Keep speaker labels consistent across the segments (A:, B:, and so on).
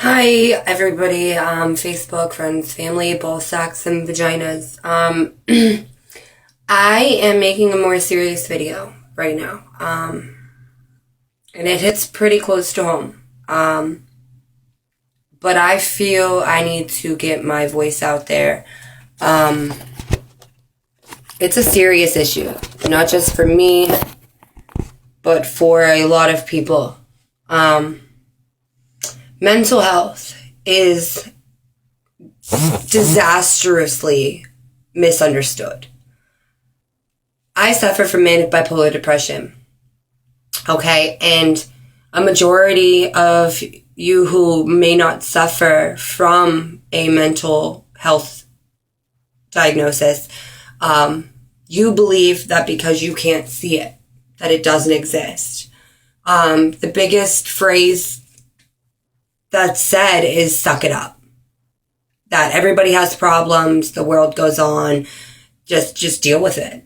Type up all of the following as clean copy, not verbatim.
A: Hi, everybody. Facebook, friends, family, ball sacks, and vaginas. I am making a more serious video right now. And it hits pretty close to home. But I feel I need to get my voice out there. Um, it's a serious issue, not just for me, but for a lot of people. Mental health is disastrously misunderstood. I suffer from manic bipolar depression. Okay, and a majority of you who may not suffer from a mental health diagnosis, you believe that because you can't see it, that it doesn't exist. The biggest phrase that's said is suck it up. That everybody has problems, the world goes on, just deal with it.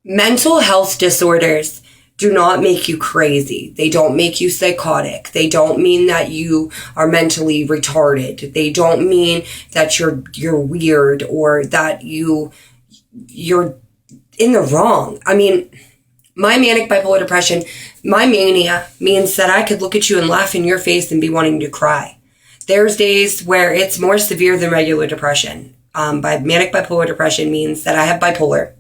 A: Mental health disorders do not make you crazy. They don't make you psychotic. They don't mean that you are mentally retarded. They don't mean that you're weird or that you're in the wrong. I mean, my manic bipolar depression, my mania means that I could look at you and laugh in your face and be wanting to cry. There's days where it's more severe than regular depression. By manic bipolar depression means that I have bipolar.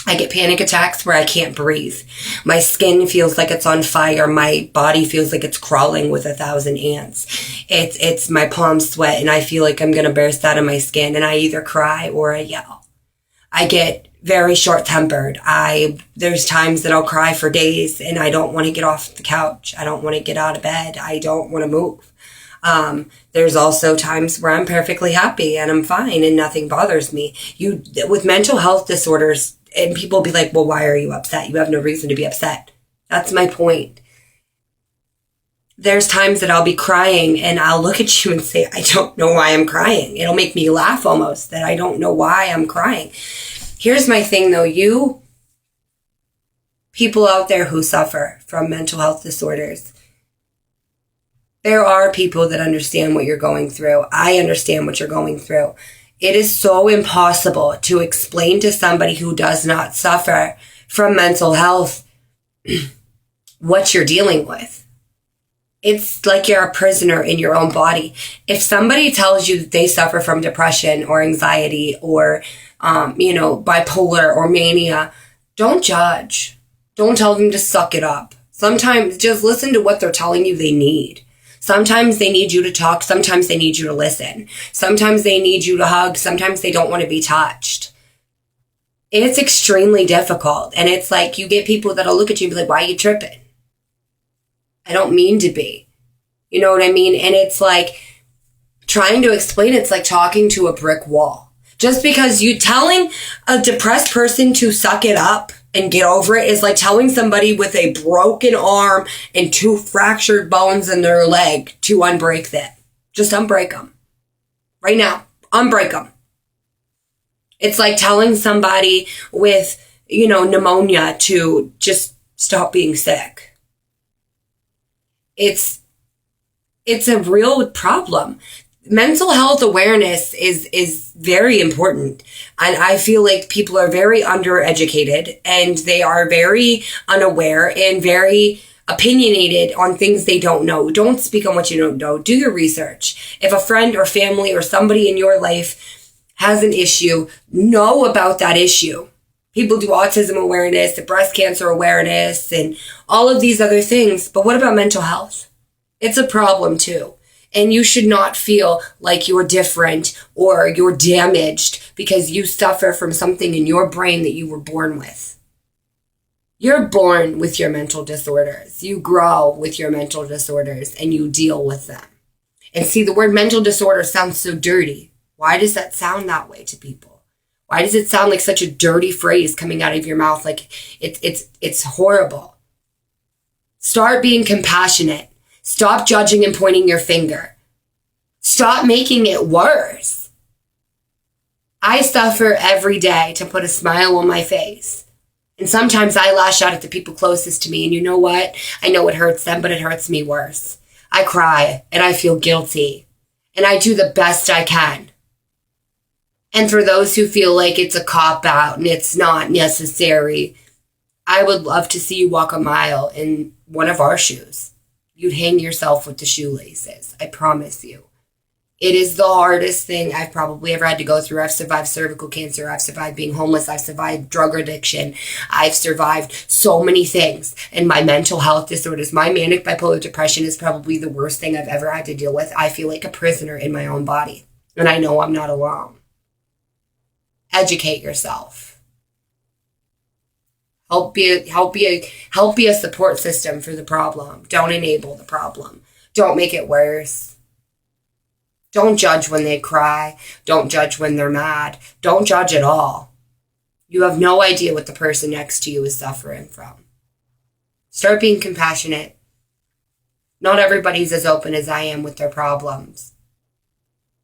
A: I get panic attacks where I can't breathe. My skin feels like it's on fire. My body feels like it's crawling with 1,000 ants. It's my palms sweat and I feel like I'm going to burst out of my skin and I either cry or I yell. I get very short-tempered. There's times that I'll cry for days and I don't want to get off the couch. I don't want to get out of bed. I don't want to move. There's also times where I'm perfectly happy and I'm fine and nothing bothers me. With mental health disorders, and people be like, well, why are you upset? You have no reason to be upset. That's my point. There's times that I'll be crying and I'll look at you and say, I don't know why I'm crying. It'll make me laugh almost that I don't know why I'm crying. Here's my thing though, you people out there who suffer from mental health disorders, there are people that understand what you're going through. I understand what you're going through. It is so impossible to explain to somebody who does not suffer from mental health what you're dealing with. It's like you're a prisoner in your own body. If somebody tells you that they suffer from depression or anxiety or, bipolar or mania, don't judge. Don't tell them to suck it up. Sometimes just listen to what they're telling you they need. Sometimes they need you to talk. Sometimes they need you to listen. Sometimes they need you to hug. Sometimes they don't want to be touched. It's extremely difficult. And it's like you get people that'll look at you and be like, why are you tripping? I don't mean to be. You know what I mean? And it's like trying to explain it's like talking to a brick wall. Just because you telling a depressed person to suck it up and get over it is like telling somebody with a broken arm and 2 fractured bones in their leg to unbreak that. Just unbreak them. Right now. Unbreak them. It's like telling somebody with, pneumonia to just stop being sick. It's a real problem. Mental health awareness is very important. And I feel like people are very undereducated and they are very unaware and very opinionated on things they don't know. Don't speak on what you don't know. Do your research. If a friend or family or somebody in your life has an issue, know about that issue. People do autism awareness, breast cancer awareness, and all of these other things. But what about mental health? It's a problem too. And you should not feel like you're different or you're damaged because you suffer from something in your brain that you were born with. You're born with your mental disorders. You grow with your mental disorders and you deal with them. And see, the word mental disorder sounds so dirty. Why does that sound that way to people? Why does it sound like such a dirty phrase coming out of your mouth? Like it's horrible. Start being compassionate. Stop judging and pointing your finger. Stop making it worse. I suffer every day to put a smile on my face. And sometimes I lash out at the people closest to me. And you know what? I know it hurts them, but it hurts me worse. I cry and I feel guilty and I do the best I can. And for those who feel like it's a cop-out and it's not necessary, I would love to see you walk a mile in one of our shoes. You'd hang yourself with the shoelaces. I promise you. It is the hardest thing I've probably ever had to go through. I've survived cervical cancer. I've survived being homeless. I've survived drug addiction. I've survived so many things. And my mental health disorders, my manic bipolar depression is probably the worst thing I've ever had to deal with. I feel like a prisoner in my own body. And I know I'm not alone. Educate yourself. Help be a support system for the problem. Don't enable the problem. Don't make it worse. Don't judge when they cry. Don't judge when they're mad. Don't judge at all. You have no idea what the person next to you is suffering from. Start being compassionate. Not everybody's as open as I am with their problems.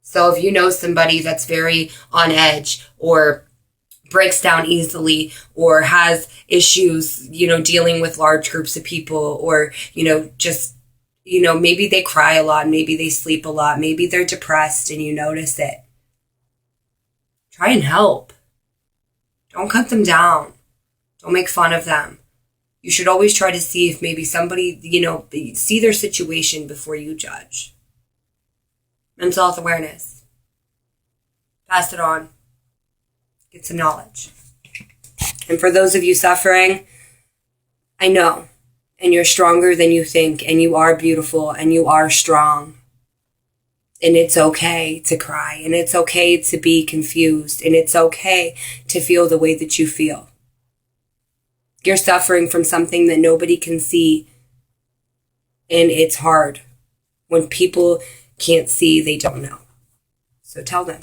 A: So if you know somebody that's very on edge or breaks down easily or has issues, dealing with large groups of people or, maybe they cry a lot, maybe they sleep a lot, maybe they're depressed and you notice it. Try and help. Don't cut them down. Don't make fun of them. You should always try to see if maybe somebody, see their situation before you judge. Mental health awareness. Pass it on. Get some knowledge. And for those of you suffering, I know. And you're stronger than you think. And you are beautiful. And you are strong. And it's okay to cry. And it's okay to be confused. And it's okay to feel the way that you feel. You're suffering from something that nobody can see. And it's hard. When people can't see, they don't know. So tell them.